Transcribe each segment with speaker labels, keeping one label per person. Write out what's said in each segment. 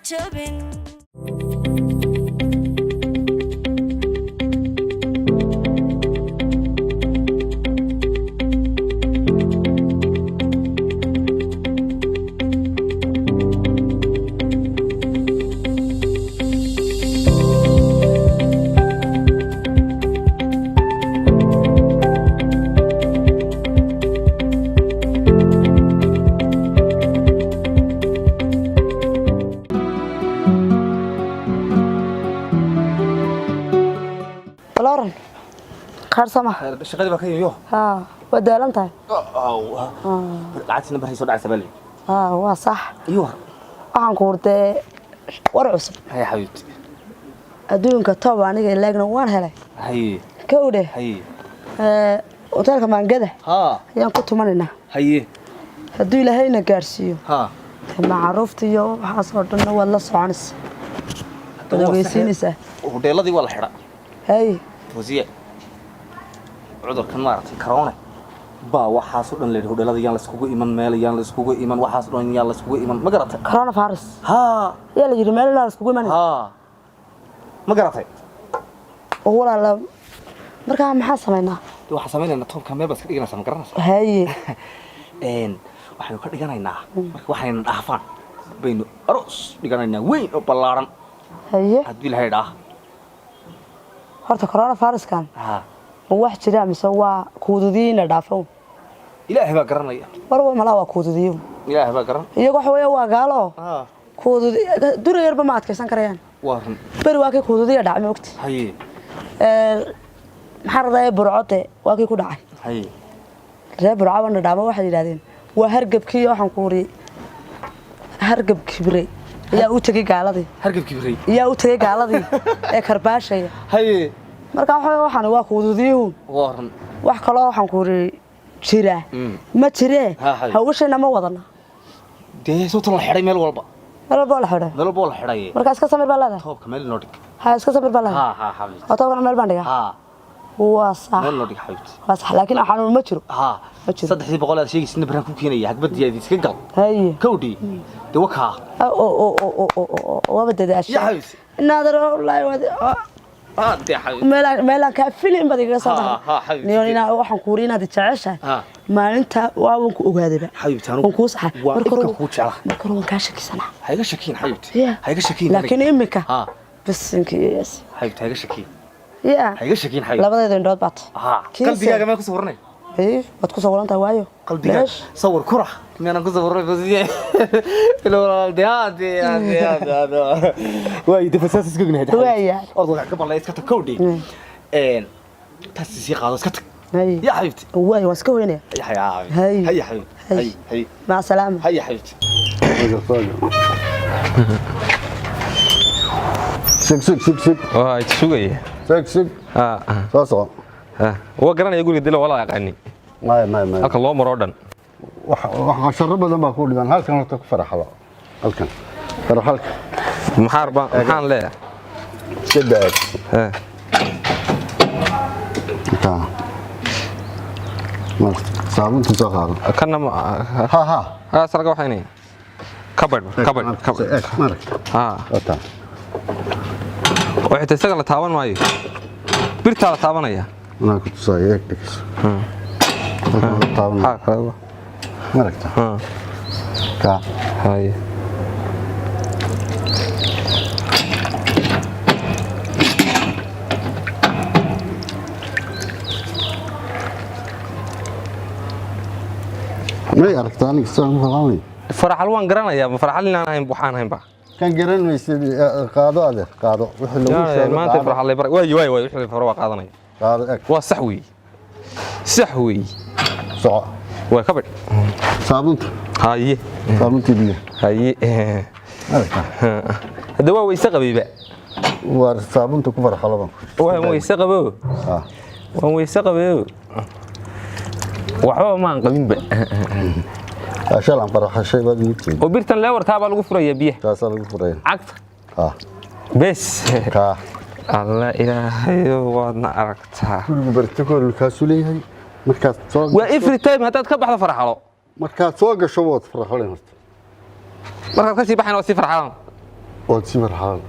Speaker 1: jabin.
Speaker 2: Lauren خرسمة
Speaker 3: shaqadii baa ka yimiyo
Speaker 2: ها ودالن tahay
Speaker 3: lacagtina bari soo dhacay sabali
Speaker 2: waa sax
Speaker 3: iyo
Speaker 2: waxaan ku hurtay war cusub
Speaker 3: hay xabiibti
Speaker 2: adduunka toob aniga ilaagna waan helay
Speaker 3: hay
Speaker 2: kowde
Speaker 3: hay
Speaker 2: hotelka maangada ayaan ku tumanayna
Speaker 3: hay
Speaker 2: hadduu ilaahayna gaarsiiyo
Speaker 3: macruufta
Speaker 2: iyo waxaas oo dhan wad la soconaysa wadageysiinaysa
Speaker 3: hoteeladii waa la xidha
Speaker 2: hay
Speaker 3: wasiye cudurkan maartay corona ba waxaas oo dhan leeyahay hoteelada yaan la iskugu iman meel yaan la iskugu iman waxaas oo dhan yaan la iskugu iman ma garatay
Speaker 2: corona virus yaa la yiri meel la iskugu iman
Speaker 3: ma garatay
Speaker 2: oo walaal markaa maxaa sameynaa
Speaker 3: waxa sameynayna toobka meel bas ka dhiganaysa ma garanaysa
Speaker 2: hay
Speaker 3: waxaynu ka dhiganaynaa marka waxaynu dhaafaan baynu aroos dhiganaynaa weyn oo ballaaran
Speaker 2: haye
Speaker 3: haddii la heedaa
Speaker 2: horta corona virus kan wax jira mise waa kuududiina dhaafo
Speaker 3: ilaahay baa garanaya
Speaker 2: marwa mala waa kuududiyo
Speaker 3: ilaahay baa garan
Speaker 2: iyagu wax weeye waa gaalo kuududi dura yarba ma adkaysan karayaan
Speaker 3: waa run
Speaker 2: bari waa kay kuududiya dhacay ma ogti
Speaker 3: haye
Speaker 2: maxaa raday burcote waa kay ku dhacay
Speaker 3: haye
Speaker 2: ree burcabana dhaama waxay yiraahdeen waa hargabkii waxaan ku wari hargab kibre yaa u tagay gaaladii
Speaker 3: hargab kibre
Speaker 2: yaa u tagay gaaladii ee karbaashaya
Speaker 3: haye
Speaker 2: marka waxaan waa kuududiyo
Speaker 3: waa run
Speaker 2: wax kale waxaan ku wari jira ma jiree hawshayna ma wadana
Speaker 3: dee soo tala xidhay meel walba
Speaker 2: meel walba la xidhay
Speaker 3: meel walba la xidhay
Speaker 2: marka iska samir baa leedahay
Speaker 3: toobka meel noo dhig
Speaker 2: iska samir baa leedahay
Speaker 3: xabiibti
Speaker 2: toobka meel baan dhigaa waa sax
Speaker 3: meel noo dhig xabiibti
Speaker 2: waa sax laakiin xanuun ma jiro
Speaker 3: ma jiro 300 aad sheegaysid baraan ku keenaya hagbadii aad iska gal
Speaker 2: haye
Speaker 3: kowdi dee wakaa
Speaker 2: waa dadaashay
Speaker 3: ya xabiibti
Speaker 2: inaad wallaahi meelaan ka filim bad iga soo baxay niyoonina waxaan ku riinaad jeceshahay maalinta waan ku ogaadayba
Speaker 3: xabiibti
Speaker 2: aan ku saxay
Speaker 3: marka ku jeclaa
Speaker 2: marka waan ka shakisana
Speaker 3: hayga shakiin xabiibti hayga shakiin
Speaker 2: laakiin imika bisinkiis
Speaker 3: xabiibti hayga shakiin hayga shakiin xabiibti
Speaker 2: labadeeda indhood baad
Speaker 3: qalbigaaga ma ku soo warnay
Speaker 2: waad ku soo warantahay waayo
Speaker 3: qalbigaaga sawir kurax مانا كنت بروح بزيادة لو ديادي واي دفساس سكوجنا هذا
Speaker 2: واي
Speaker 3: أرض قبل لا يسكت كودي تاسيسي قاعد سكت يا حبيبتي
Speaker 2: واي واسكوينه
Speaker 3: يا حبيبي هيا حبيبي هيا
Speaker 2: مع السلامة
Speaker 3: هيا حبيبتي
Speaker 4: سك
Speaker 5: واي تسوقي
Speaker 4: سك صاصة
Speaker 5: هو قرنا يقول يدله ولا يقعني
Speaker 4: ما
Speaker 5: أكل الله مرادن
Speaker 4: waxaan sharab badan baa ku dhigan halkan horta ku faraxdo halkan faraxalka
Speaker 5: maxarba maxaan leeyahay
Speaker 4: saddex ta ma saabunta soo qaado
Speaker 5: kana ha sarga waxayni kabad
Speaker 4: ota
Speaker 5: waxay isaga la taaban maayo birta la taabanaya
Speaker 4: ana ku tusay eegdis taaban
Speaker 5: kala
Speaker 4: مركته كا
Speaker 5: هاي
Speaker 4: ما يعرفتاني كسان فلاني
Speaker 5: فرح الوان قرانا يا فرح لنا انا بوحان هين با
Speaker 4: كان قرن ميسي قادو هذا قادو وحنا
Speaker 5: لو ما انت فرح الله يبارك واي وحنا فروا قادنا
Speaker 4: قادو اك
Speaker 5: وا سحوي
Speaker 4: صح
Speaker 5: waa kabad
Speaker 4: saabunta
Speaker 5: haye
Speaker 4: saabunta biyo
Speaker 5: haye hada waa weyse qabayba
Speaker 4: waa saabunta ku farxalaban
Speaker 5: waa weyse qabo waa weyse qabo waxba ma aan qabinba
Speaker 4: ashalan farxashay baad yimid
Speaker 5: oo birtan leewar taaba lagu furaya biyo
Speaker 4: taas lagu furaya
Speaker 5: cagta bes
Speaker 4: ka
Speaker 5: alla ilaahay waadna aragtaa
Speaker 4: kullu bartikool ka suleeyahay markaad soo
Speaker 5: waa every time hadaad ka baxdo farxalo
Speaker 4: markaad soo gasho waad farxaleen horta
Speaker 5: markaad ka sii baxayna waa sii farxalaan
Speaker 4: وتسيب الحال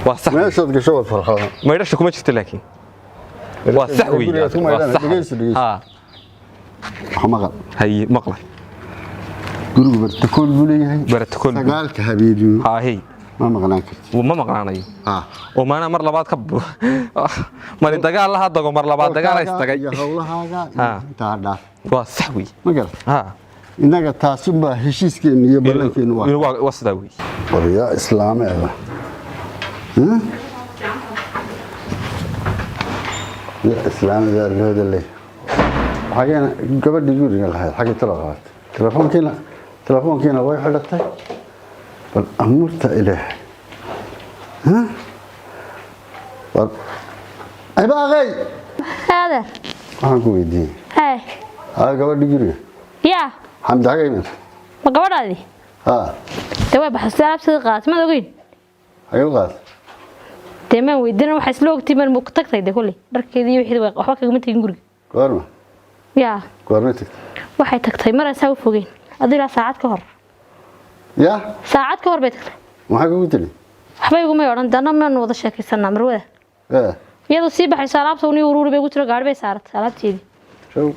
Speaker 5: وصح
Speaker 4: ما يشهد قشوة في الحال
Speaker 5: ما يرش كم شفت لكن وصح وي وصح
Speaker 4: حمقل
Speaker 5: هي مقلة
Speaker 4: قولوا برتكول بولي
Speaker 5: برتكول
Speaker 4: سقالك حبيبي
Speaker 5: ها هي
Speaker 4: ما مغناك
Speaker 5: وما مقلاني وما أنا مر لبعض كب ما ندقال الله هذا مر لبعض دقال يستقي
Speaker 4: يا الله هذا تعال
Speaker 5: وصح وي
Speaker 4: ما قال
Speaker 5: ها
Speaker 4: إنك تاسم هشيسكين يبلكين
Speaker 5: وصدوي
Speaker 4: ويا إسلام هذا ها يا إسلام هذا اللي حاجة قبل يقول لها حاجة تلفون كنا وين حلتها والأمرت إليه ها أي باغي
Speaker 1: هذا
Speaker 4: أقول دي
Speaker 1: هاي
Speaker 4: هذا قبل يقول
Speaker 1: يا
Speaker 4: حمد حاجة من
Speaker 1: ما قبل هذه توي بحس لعب صدقات ما دوين
Speaker 4: أيوة غاز
Speaker 1: تمام ويدنا وحس لوق تيمان مكتك ده كله ركضي وحيد وحبك قمت ينقرق
Speaker 4: قارما
Speaker 1: يا
Speaker 4: قارنتك
Speaker 1: waxay tagtay mar asaw fogeen adila saacad ka hor
Speaker 4: يا
Speaker 1: saacad ka hor bay tagtay
Speaker 4: maxaa kugu tiri
Speaker 1: waxba igu ma oran dana ma wada sheekaysanaa marwada iyadoo sii baxay alaabta uu ururi bay ugu tiro gaari bay saaratay alaabteedii
Speaker 4: show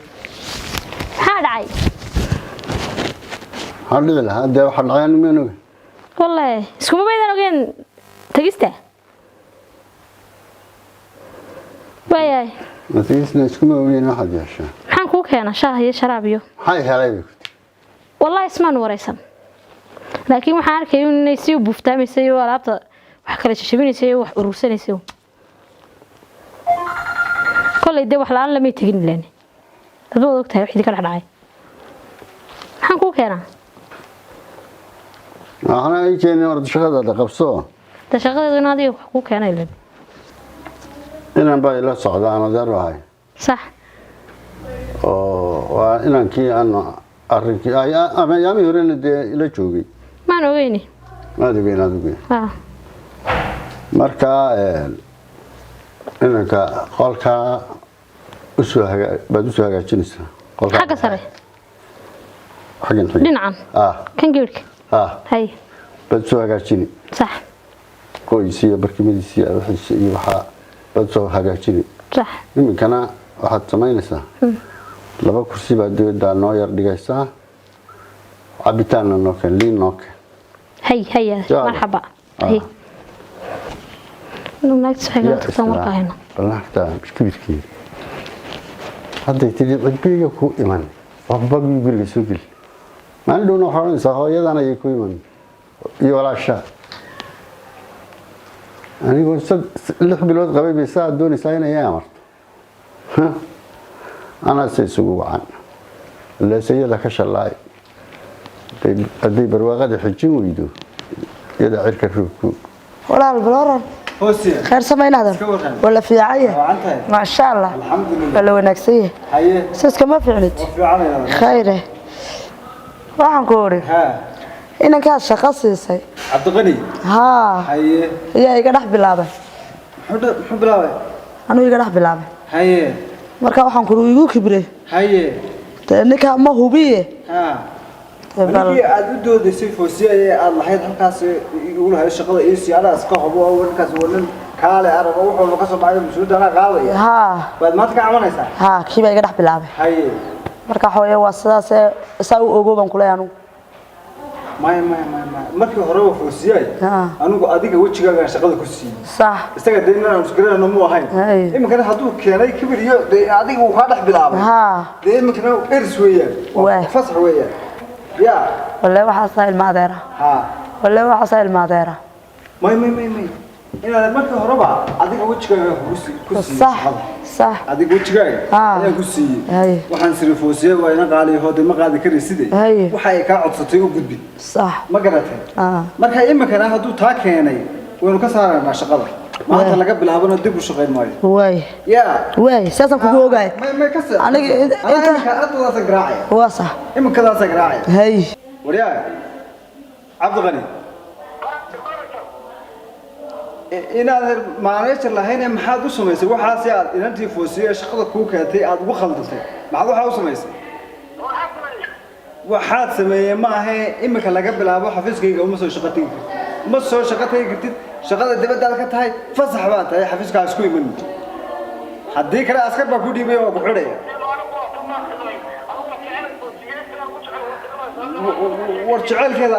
Speaker 1: maxaa dhacay
Speaker 4: hadii la hada waxa dhacay nimeeno
Speaker 1: wallahi iskuma baydan ogeen tagista bayay
Speaker 4: natiisna iskuma ogeen waxa yeeshaa
Speaker 1: maxaan ku keenaa shaah iyo sharaab iyo
Speaker 4: hay helay
Speaker 1: wallahi ismaan waraysan laakiin waxaan arkay inay si buuftaamayso oo alaabta wax kala shishibinayso wax urursanayso kolay de wax la aan la meetigin leen adoo ogtahay wixii ka dhacay maxaan ku keenaa
Speaker 4: waxaan ay keenay war shaqada qabso
Speaker 1: shaqada inaad wax ku keenay leen
Speaker 4: inaan baa ila socdaan adeerahay
Speaker 1: صح
Speaker 4: waa inankii aan arrinkii ama yaami horena dee ila joogay
Speaker 1: ma ogeyni
Speaker 4: ma ogeyni marka inanka qolka usoo hagaajinaysaa qolka
Speaker 1: xagga sare
Speaker 4: xaggan
Speaker 1: dhinacan kan geerka hay
Speaker 4: bad soo hagaajini
Speaker 1: صح
Speaker 4: qoysiga barkimadiisa iyo waxa bad soo hagaajini
Speaker 1: صح
Speaker 4: iminkana waxaad samaynaysaa laba kursi baad doodaa noo yar dhigaysaa cabitaanna noo keen liin noo keen
Speaker 1: هي مرحبا هي ناقص حاجه تصور هنا
Speaker 4: والله حتى مش كبير هذا تجي بيجي كو إيمان وبقى يقول لي سوقي ما عندنا حرام صحيح هذا أنا يكوي من يولا شاء أنا يقول اللي حب الوقت قبل بيساعد دوني ساينا يا مرت ها أنا سيسوق عن اللي سيلا كشلاي أدي برواقد حجين ويدو يدا عرك الركوب
Speaker 2: ولا البلورن خير سمعنا هذا ولا في عيه ما شاء الله
Speaker 3: الحمد لله
Speaker 2: ولا ونكسيه سيس كما فعلت خيره waxaan ku ori inanka shaqo siisay
Speaker 3: Cabdiqani
Speaker 2: haye iyaa iga dhax bilaabay
Speaker 3: muxuu bilaabay
Speaker 2: anu iga dhax bilaabay
Speaker 3: haye
Speaker 2: marka waxaan ku igu kibre
Speaker 3: haye
Speaker 2: ninka ma hubiye
Speaker 3: markii aad u doodaysay foosiyay aad lahayd halkaas ugu lahayd shaqada iyo siyaadaas ka hubo warkaas wadan kaale arag wuxuu ka soo baxay masuudana qaadaya baad maanta ka camanaysaa
Speaker 2: kiiba iga dhax bilaabay
Speaker 3: haye
Speaker 2: marka xooyo waa sidaas saa u ogo baan kula anu
Speaker 3: ما markii hore waa foosiyay anigu adiga wajigaaga shaqada ku siiyay
Speaker 2: sax
Speaker 3: isaga deynana muskarana ma ahayn imika haduu keenay kibir iyo adiga uu ka dhax bilaabay imika irs weeyaan fasax weeyaan ya
Speaker 2: wala waxa saayil maadeera wala waxa saayil maadeera
Speaker 3: may ina markii hore ba adiga wajigaaga ku siiyay
Speaker 2: صح
Speaker 3: adiga wajigaaga ayaa ku siiyay waxaan siri foosiyay waa ina qaali hoode ma qaadi kari sidee waxa ay ka codsatay u gudbi
Speaker 2: صح
Speaker 3: ma garatay marka imika haduu taa keenay waynu ka saarnaa shaqada maanta laga bilaabana dib u shaqeyn maayo
Speaker 2: way saasan kugu ogaay
Speaker 3: aniga inta ardadaas garaacay
Speaker 2: waa sax
Speaker 3: imika daas garaacay
Speaker 2: hay
Speaker 3: wariyaa Cabdiqani inaad maaneejar lahayn maxaad u samaysay waxaas aad inantii foosiyay shaqada ku keentay aad ugu khaldantay maxaad waxa u samaysay waxaad sameeyay ma ahe imika laga bilaabo xafiiskayga uma soo shaqo tagi kartid ma soo shaqo tagi kartid shaqada dibadda ka tahay fasax baa tahay xafiiskaas ku iman haddii kale askar baa ku dhiibay oo ku xidhaya war jaceelkeeda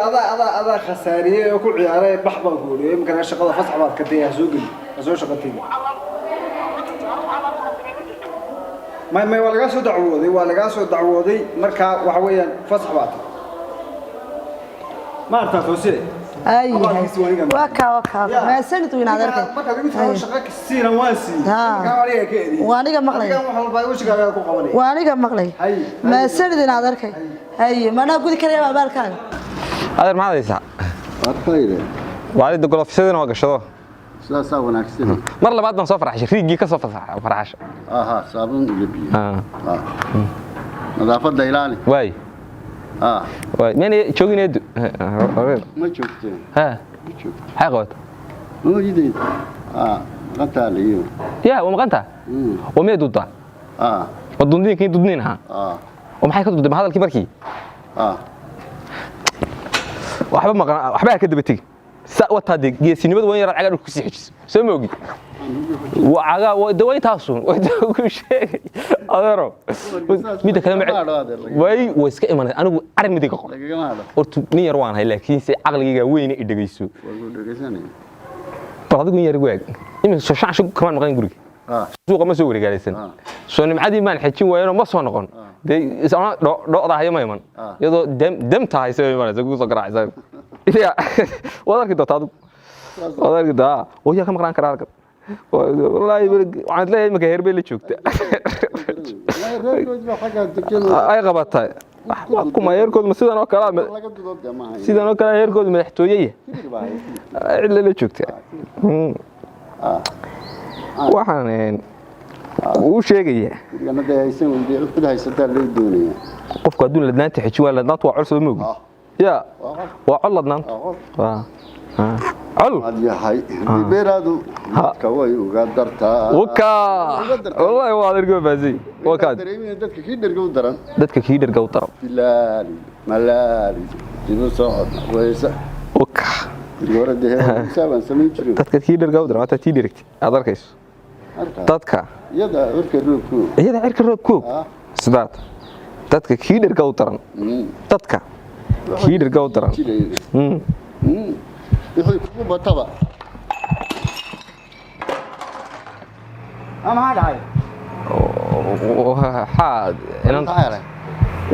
Speaker 3: adaa khasaariyey oo ku ciyaaray bax baan ku odhiyay imikana shaqada fasax baad ka tahay ha soo geli ha soo shaqo tagi ما ولا جالس دعوة ولا جالس دعوة مركا وحويا فصح بعض ما أعرف توصي
Speaker 2: أي وكا ما سنت وين هذا
Speaker 3: الكلام ما كان يمثل شقك السينة واسي كواريه كذي
Speaker 2: وأنا كم مقلي وأنا كم مقلي ما سنت وين هذا الكلام أي ما أنا أقول كلام على بالك
Speaker 5: هذا ما هذا يسع
Speaker 4: خير
Speaker 5: وعلي دقول في سيدنا وقشطه
Speaker 4: سلاسة وناكسين
Speaker 5: مر لبعض ما صفر عشان ريجي كصفر فرعش
Speaker 4: صابون لبي نظافة ديلاني
Speaker 5: واي واي مين شوقين يدو
Speaker 4: ما شوفتين
Speaker 5: ها حقوت
Speaker 4: مو جديد غنتا ليو
Speaker 5: يا ومغنتا ومي دودا ودندين كين دودنين ها ومحي كدود هذا الكي بركي waxba ka daba tagi سأوت هذه جيسيني بدو وين يرى عقارب كسيحس سموجي وعقا ودوين تاسون ودوين شيء أدرى ميدا كلام واي ويسك إيمان أنا أعرف ميدا كقول أرتو نير وان هاي لكن سي عقلي وين يدقيسو بعض وين يرجع إيمان شو شو كمان مغني يقولك سوق ما سوق رجالسن سوني معدي ما نحكي ويانا ما صار نقول ده أنا لا هاي ما يمان يدو دم تاعي سوي ما زوجو صقرع زوج إيه وذاك ده تادو وذاك ده ويا كم قران كرار والله عند له مكهر بيلي شوكت أي غبطة أكو ما يركض مسيدا نو كلام سيدا نو كلام يركض محتوية إلا اللي شوكت waxaan uu sheegaya
Speaker 4: ganada haysan wadi cid haysataa loo doonaya
Speaker 5: qofku adduun ladnaanta xijwa ladnaanta waa culsada moog ya waa col ladnaanta col
Speaker 4: yahay beeradu ka way uga dartaa
Speaker 5: waka wallahi waa adeergo baasay waka
Speaker 4: dadka kii dhergow daran
Speaker 5: bilaali
Speaker 4: malaali sidoo socod waysa
Speaker 5: waka
Speaker 4: gorada heesan sameyn jiray
Speaker 5: dadka kii dhergow daran waa tii direct aad arkayso dadka
Speaker 4: iyada cirka roobku sidaad dadka kii dhergow daran dadka kii dhergow daran wixii ku bataba ama haday
Speaker 5: waxaa inaan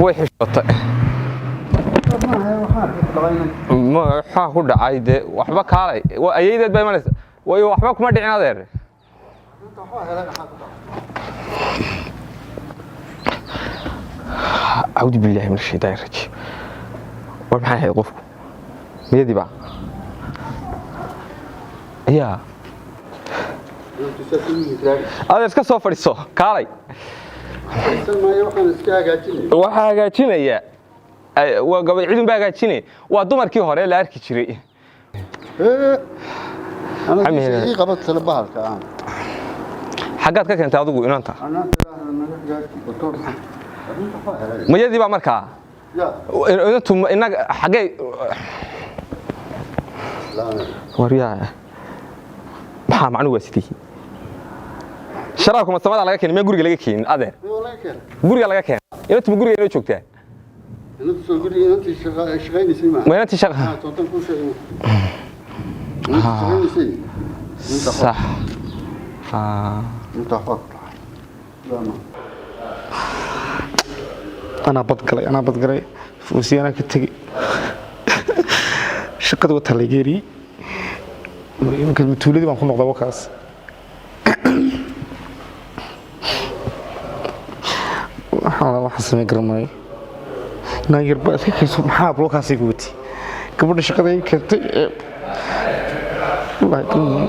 Speaker 5: way xishotay ma waxa ku dhacay de waxba kaalay ayeedeed bay malaysa way waxba kuma dhicin adeer أعوذ بالله من الشيطان الرجيم وما هي قفكم ميدي بقى يا هذا اسكا سو فريسو كالاي waxaa hagaajinaya waa gabadh ciidan baa hagaajinay waa dumarkii hore la arki jiray
Speaker 4: أنا قبضت سلبها
Speaker 5: حاجات كذا كانت أضوء إن أنت ما يدي بقى مركا أنتم إنك حاجة وريا ما معنوه سيدي شراكم السماء على كين ما يقول لك كين هذا يقول لك كين أنتم يقول لك شو كتير
Speaker 4: أنت شغالين سيما
Speaker 5: ما أنت شغال صح
Speaker 4: أنت حق
Speaker 6: أنا بتقرأ فوسي أنا كتجي شقد وتلاقيري يمكن تولدي ما نكون نقطة وكاس أنا حاسس إني قرماي ناير بس كي سبحان الله كاسي قوتي قبل شقد كنت لكن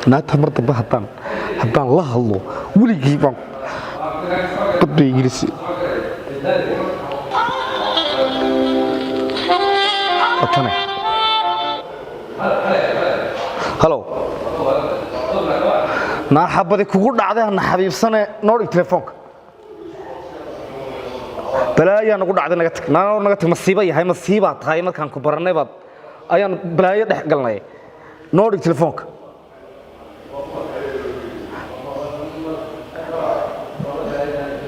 Speaker 6: naagta mar dambe haddaan la hadlo weligii baan badbay gelisi atane naa xabadi kugu dhacday hana xabiibsane noo dhig telefoonka balaayaa nagu dhacday naga tag masiiba yahay masiibaa tahay markaan ku barannay baad ayaan balaayo dhex galnay noo dhig telefoonka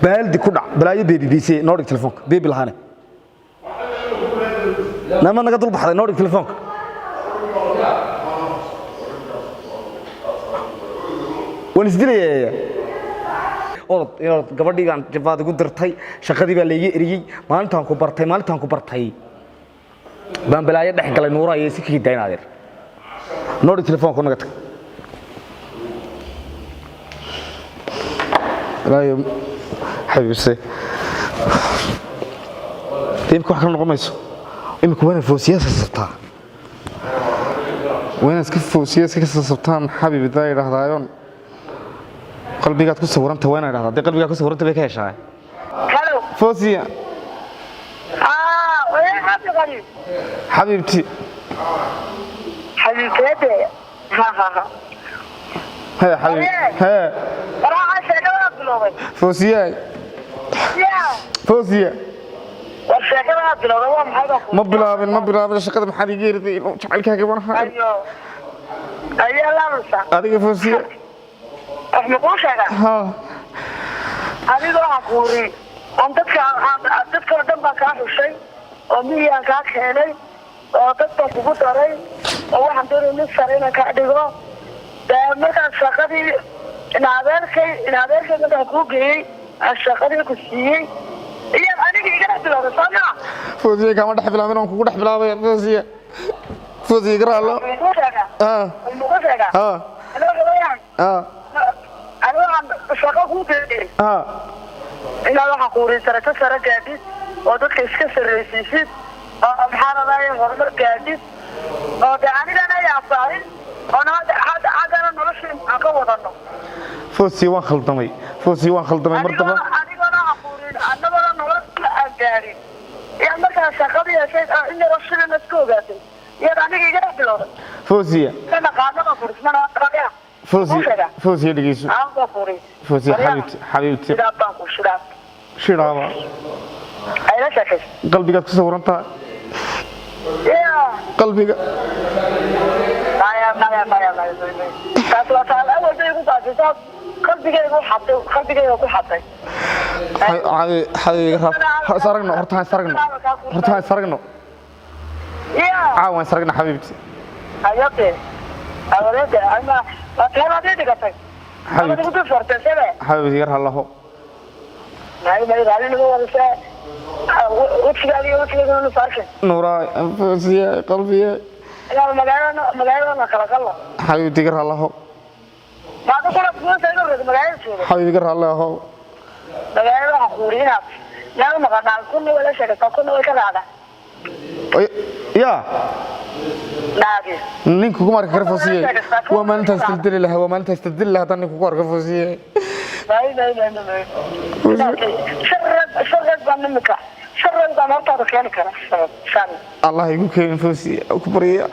Speaker 6: baaldi ku dhac balaayo beebi biisay noo dhig telefoonka beebi lahaane nama naga dul baxday noo dhig telefoonka waan isdilayaa orod gabadhiigaan jabaad igu dirtay shaqadii baa layga eriyey maalintaan ku bartay baan balaayo dhex galay nuura ayay si kii daynaadeer noo dhig telefoonka naga tag balaayo xabiibse imika wax kala noqon mayso imika waana foosiyaasa sabtaa waana iska foosiyaasa ka sabtaan xabiibdaa yidhaahdaayoon qalbigaad ku sawiranta waana yidhahdaa haddii qalbigaad ku sawiranta bay ka heshaa foosiya حبيبتي
Speaker 7: حبيبتي
Speaker 6: هيا حبيبي هيا
Speaker 7: راح شكلها بلوغي
Speaker 6: فوزية فوزية
Speaker 7: والشكلها بلوغي
Speaker 6: ما بلابن شكلها محل يجيرتي شعل كذا كمان
Speaker 7: ايوه ايوه لا نسا
Speaker 6: هذه فوزية
Speaker 7: احنا كل شيء
Speaker 6: ها
Speaker 7: هذه راح اقولي انت تذكر دمك هذا الشيء ومية كاك هيني وتطلق بطري وواحد دوري نصرين كأدقو مركز شاقدي إن عبالكي مدى كوكي الشاقدي كسيي إيا أنيكي إيقنا بلا بصنع
Speaker 6: فوزية كما دحب العمين وكوكو دحب العمين فوزية قرأ الله
Speaker 7: المقصة أنا غويان أنا شاقا كوكي إلا waxaa quurinsarata sare gaadid oo dadka iska sarreysiisid oo maxaanadahay horumar gaadid oo de anigana yaabsaahin oo haddana noloshii aan ka wadano
Speaker 6: foosiya waan khaldamay mar daba
Speaker 7: anigona aquurin annagona nolosha aan gaadhin yaa markaa shaqada yeeshay in noloshadana iska ogaatay iyaad aniga igana bilowday
Speaker 6: foosiya
Speaker 7: kana qaadada furismana rabia
Speaker 6: فوزي دقيسو فوزي حبيبتي شرابة
Speaker 7: أين شكل
Speaker 6: قلبي قد تصور أنت قلبي قد حبيبي هرتها سرقنا عاوان سرقنا حبيبتي
Speaker 7: حبيبتي أنا
Speaker 6: حبيبي يرها الله نورا فوزية قلبي حبيبي يرها الله حبيبي يرها الله يا نينكو كمار كرفوسية وما أنت استبدل لها تاني كوكار كرفوسية الله يقول كين فوسية أكبرية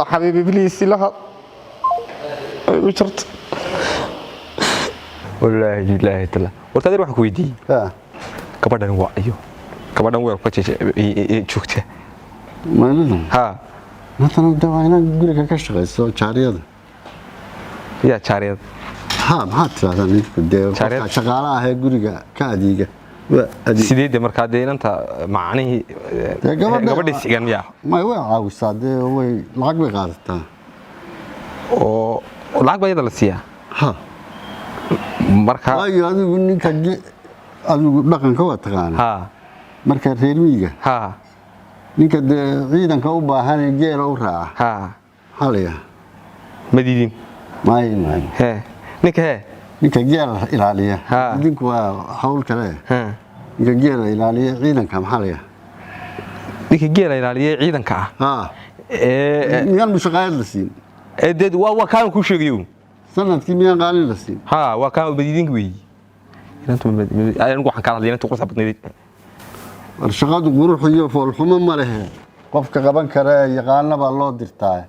Speaker 6: حبيبي بليس لها وشرط
Speaker 5: والله تعالى وتدري واحد كويدي كبردن وعيو كبردن وير كتشي شوكته
Speaker 4: مالنا
Speaker 5: ها
Speaker 4: مثلا دواينا نقول لك كشغل شاريد
Speaker 5: يا شاريد
Speaker 4: ها ما هتفعل نيك شغالة هي قريقة كاديقة
Speaker 5: سيدي marka deynanta macnaheedu gabadha sigan miyaa
Speaker 4: ma way caawisaa way lacag bay qaadataa
Speaker 5: oo lacag bay la siiyaa
Speaker 4: ha
Speaker 5: marka
Speaker 4: adigu ninka adigu dhaqanka waa taqaan
Speaker 5: ha
Speaker 4: marka reer miyiga
Speaker 5: ha
Speaker 4: ninka ciidanka u baahan geela u raaca
Speaker 5: ha
Speaker 4: haliya
Speaker 5: madidin
Speaker 4: may
Speaker 5: he ninka
Speaker 4: geela ilaaliya idinku waa hawl kale ninka geela ilaaliya ciidanka maxaa la
Speaker 5: ninka geela ilaaliya ciidanka
Speaker 4: miyaan mushaqaayad la siin
Speaker 5: dad waa kaan ku sheegayo
Speaker 4: sanadkii miyaan qaalin la siin
Speaker 5: waa kaan madidinka weey ayaan waxaan ka hadlaynaa tuqrasa badneed
Speaker 4: shaqadu qurux iyo fool xumo ma leh qofka qaban kara yaqaana baa loo dirtaa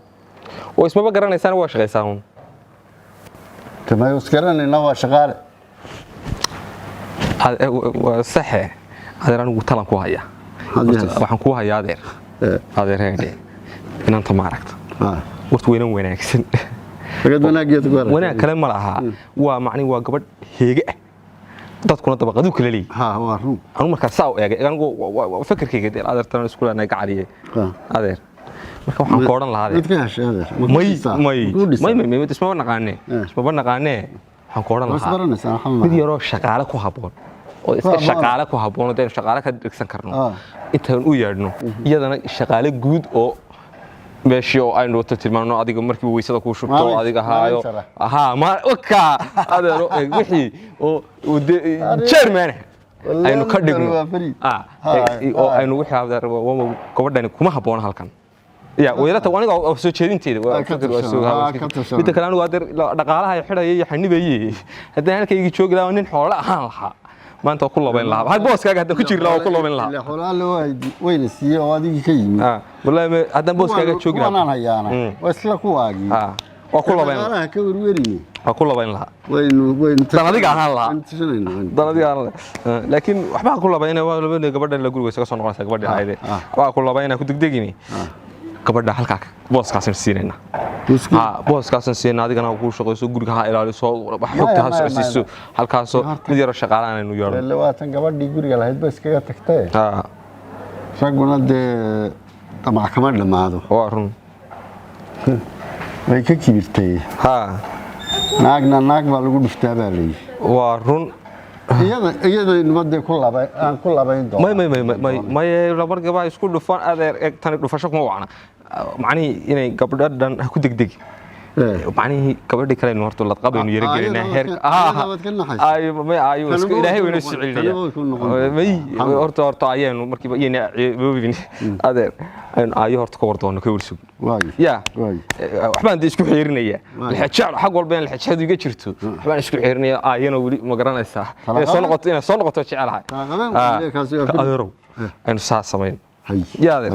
Speaker 5: oo ismaba garanaysaan waa shaqaysaan
Speaker 4: تما يسكرني نوا شغال
Speaker 5: waa saxe adeer anigu talan ku haya waxaan ku hayaa adeer heede inanta ma aragto waqti wanaagsan
Speaker 4: بقد وناقيت قرر
Speaker 5: wanaag kale ma laha waa macni waa gabadh heege ah dadkuna dabaqadu kala leeyahay
Speaker 4: ها هو روم
Speaker 5: anu marka saa u eegay anigu fikirkayga adeer tan isku leenay gacaliye adeer marka waxaan ku oran lahaa
Speaker 4: متكاش هذا
Speaker 5: may isma naqaane waxaan ku oran lahaa mid yaroo shaqaale ku haboon oo iska shaqaale ku haboon oo shaqaale ka dhigsan karno intaan u yeedhno iyadana shaqaale guud oo meeshii oo aynu wata tilmaano adiga markii weysada ku shubto adiga haayo ma oka adeero wixii oo chairman aynu ka dhigno oo aynu wixii adeer gabadhani kuma haboon halkan يا ويلته وأنا أو سوتشيدين تيري وأفكر وأسوق بدك الآن وادر دقالها يحرق يحني بيجي هذا هنا كي يجي شوق لا ونين حولا ها ما أنت كله بين لها هاي بوس كذا هذا كتير لا كله بين لها
Speaker 4: لا حولا له وين السيا وادي كيم
Speaker 5: والله هذا بوس كذا شوق لا
Speaker 4: أنا هيانا وصلك واجي
Speaker 5: وكله بين لها
Speaker 4: كبر ويري
Speaker 5: وكله بين لها
Speaker 4: وين
Speaker 5: ده ديك عن لها ده ديك عن لكن وحبا كله بينه ولا بين قبل اللي يقول ويسكت صنعوا قبل هاي وحبا كله بينه كنت دقيقني gabadha halka booskaasan siinayna booskaasan siinayna adigana ku shaqeyso guriga ha ilaaliso wax xogta ha socodsiiso halkaas mid yar shaqaalaan aynu yeelo
Speaker 4: labaatan gabadhii guriga lahayd bas kaga tagtay raguna de tama kama dhamaado
Speaker 5: waa run
Speaker 4: way ka kibirtay naag baa lagu dhiftaa baa leeyahay
Speaker 5: waa run
Speaker 4: iyada nabadda ku labayn
Speaker 5: doon may labar gabaa isku dhufan adeer tan dhufasho kuma wacna macni inay gabadhan ku degdeg macni gabadhi kale inuu horto la qabaynu yara gelina heer ay isku ilaahay wayna sicilnaa may horto ayaynu markiiba iyana boobin adeer ay horto ka wardoono ka warsuug ya waxbaan isku xeerinaya xajaa xaq walba in xajadu iga jirto waxbaan isku xeerinaya ayana wali ma garanaysaa inay soo noqoto jecelahay adeero aynu saa sameyn ya adeer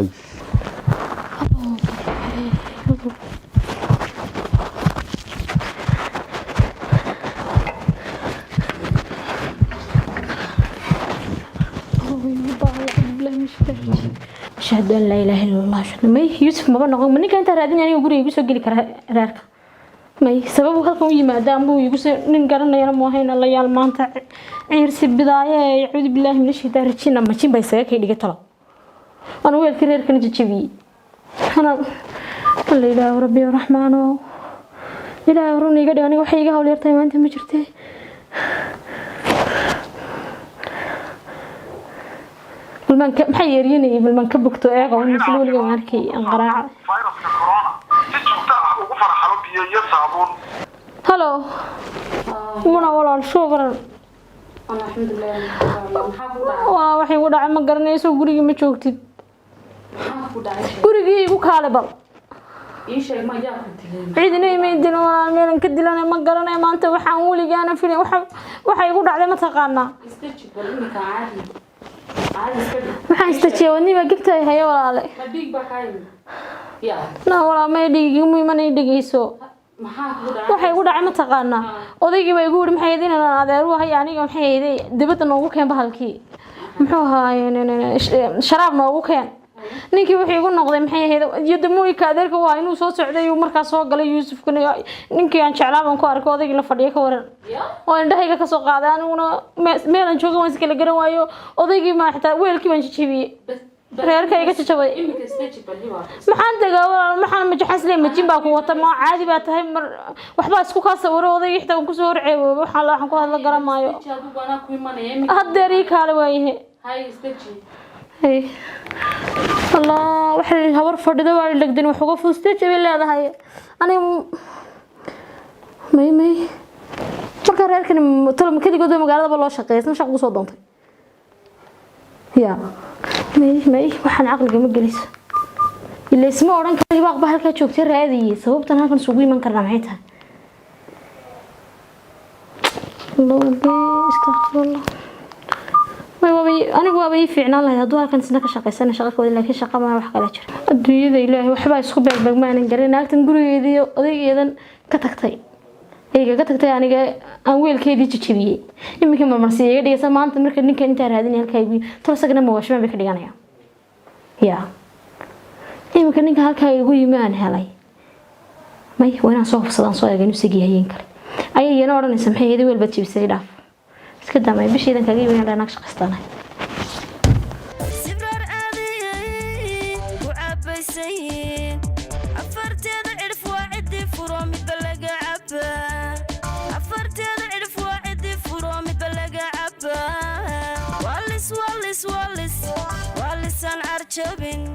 Speaker 1: أشهد أن لا إله إلا الله أشهد ما يوسف ما بنقول مني كأنت رادين يعني يقول يقول سجل كرارك ما سببه هالكم يما دام هو يقول ننقرنا يا موهين الله يا المانتع عيرس البداية يعوذ بالله من الشيطان الرجيم لما تشين بيساك هي اللي قتله أنا ويا الكرير كنت تشوي أنا الله إله ربي الرحمن إله روني قد أنا وحيجا هولي ارتاي ما أنت مجرتي بالمن محيريني بالمن كبكتو ايغا ونسلوا لي ماركي انقراعه فيروس كورونا تجوتا ugu faraxalo biyo iyo saabuun halo muna walaal shukran alxamdulillah waa waxay u dhacay ma garanayso guriga ma joogtid gurigii igu kaale bal ii sheeg ma yaa ku dilay ciidina imeedin waa meelan ka dilanay ma garanay maanta waxaan waligaana filay waxa igu dhacday ma taqaanaa istajib bal imika caadi waxaan istajiye wadniba gigtay haye walaale ma dhiig baa ka yimid yaa na walaa ma dhiig igu imanay dhigayso waxay ugu dhacay ma taqaanaa odaygii baa igu yiri maxay idin inaan adeeru hay aniga maxay iday dibadda noogu keen bahalkii muxuu ahaayeen sharaab noogu keen ninkii wuxuu igu noqday maxay ahayd yadamooyinka adeerka waa inuu soo socday uu markaa soo galay yuusufkana ninkii aan jeclaaban ku arkay odaygii la fadhiyo ka waran oo indhahayga ka soo qaaday aniguna meelan jooga waan iskala garan waayo odaygii ma xitaa weelkii baan jajabiyey reerka iga jajabay maxaan tagaa walaal maxaan majaxaslee majin baa ku wata ma caadi baa tahay mar waxbaa isku kaa sawiro odaygii xitaa waan kusoo horceebo waxaan ku hadla garan maayo haddeer ii kaale waayahe الله وحنا هور فردة وارد لقدين وحقوق فلوسته جبل لا هذا هاي أنا مي ما كان رأيك إن طلع مكدي قدام مقالة بالله شقيس مش عقوق صدمت يا مي وحنا عقل جم الجليس اللي اسمه أوران كذي بقى بحال كتشوف ترى هذه سبب تنها كان سوقي من كرنا معيتها الله استغفر الله أنا وابي فعنا الله هدوها كان سنك شقة سنة شقة ولا لكن شقة ما وح كلا جرى الدنيا ذي الله وحبا يسكب بجمع نقرنا أكتن قولي ذي إذا كتكتي إيه كتكتي يعني أول كذي تشتري يمكن ما مرسيه دي سما أنت مركز إنك أنت هذين الكيبي ترى سجنا موش ما بكري أنا يا يمكن إنك هالكي يقول ما أنا هلاي ما وأنا صوف صدام صويا جنوب سجيه ينكر أي ينور نسمحه ذي والبتشي بسيرة كده ما يبيش إذا كجيب هنا نقش قسطنا
Speaker 8: سبرار عادي وعبسين عفرت هذا عرف واحد فرومي بلقى عبا عفرت هذا عرف واحد فرومي بلقى عبا والس والس والس والس أنا عرشبين